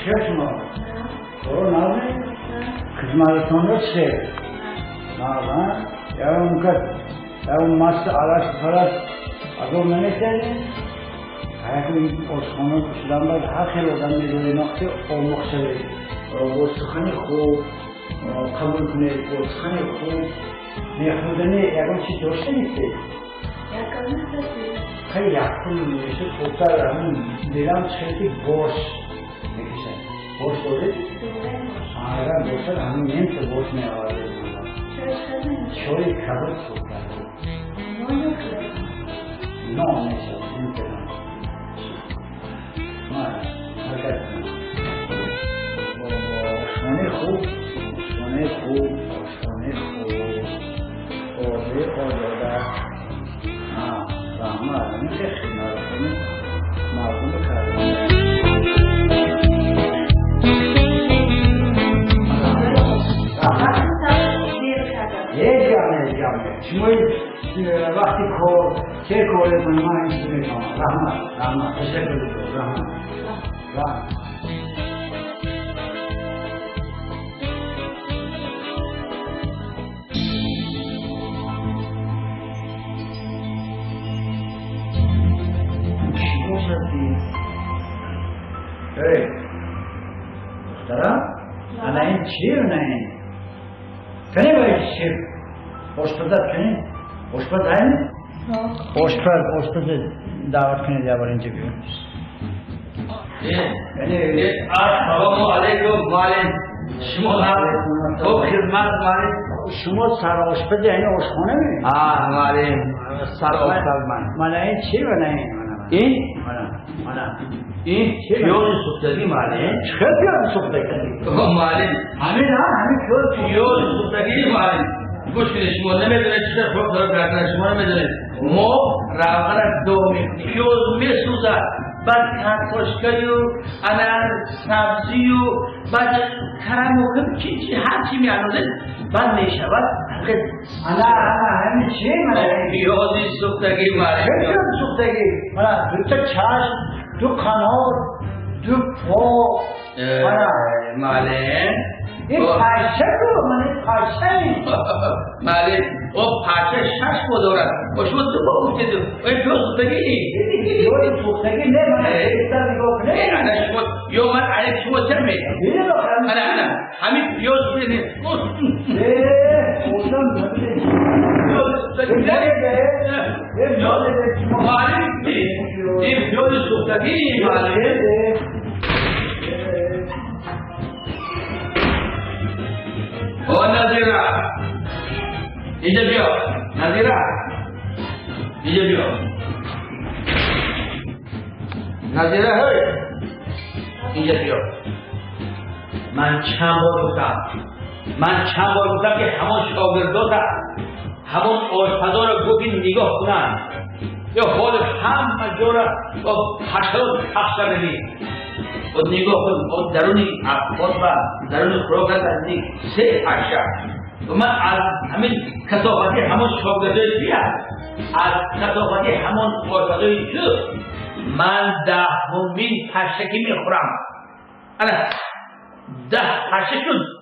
چه شما؟ برو نازه؟ خدمتتون رو چه؟ نازه؟ یا اون کد یا اون ماست آلاش فرست از اون نمیتونی؟ هرکی از خانه کشیدن باید حقی رو دن میدونی نقطه او مخشبه وسخنی خوب قبول کنه وسخنی خوب نخودنی یکم چی داشته نیسته؟ یکم نیسته؟ خیلی یکم میشه خوبتر همون دیدم خیلی باش میکشن باش داره؟ اگر باشد همین نمیشه باش میآورده چای کباب خوبتر نه میشه نمیتونم نه حرکت کنم آشانه خوب آشانه خوب آشانه خوب آده آزاده رحمه آدمی که خیلی کنی مردم کردن یک جامعه شما وقتی کار چه کاری کنی من این چیزی میکنم رحمه تشکر بکنم رحمه چی باشدی؟ دخترم؟ انا این چیه و نه این؟ کنی باید چیه؟ آشپزت کنی؟ آشپز هایی؟ آشپز دعوت کنی دیگر اینجا بیون السلام علیکم معلم شما خوب خدمت معلم شما سر آشپز یعنی آشخانه می؟ معلم سر آشپز من این چی و نه این؟ این پیاز سوختگی معلم چه پیاز سوختگی؟ معلم همین پیاز سوختگی معلم گوش کنید شما نمیدونه چطور خوب داره کردن شما نمیدونه ما روغن دو پیاز میسوزد بعد کارتاشکایی و سبزی و بعد کرم و چی هرچی میانوزه بعد میشود همین چی پیازی سوختگی معلم چه پیاز سوختگی؟ دو تا چشم دو قنار دو پا معلم این پرچه رو من این پرچه نیم معلم او پرچه 6 پا دارد و شما دو پا افتید این پیاز سوختگی پیاز سوختگی نه من بیشتر نگاه کنه انا شما یا من علیک شما چه میگم انا همین پیاز سوختگی اوشان پیاز سوختگی معلم این پیاز سوختگی معلم او نظیره اینجا بیا نظیره اینجا بیا نظیره هی اینجا بیا من چند بار گفتم که همون شاگرداتا همون آشپزا را گفتی نگاه کنن یا حال همه جا را با حشرات پخش کردی و نگاه کن و درون افغان و درون خوراک نزدیک 3 حشره و من از همین کثافتی همون شاگردای چی هست از کثافتی همون آشپزای چی من 10مین پشکی میخورم انا 10 پشه شد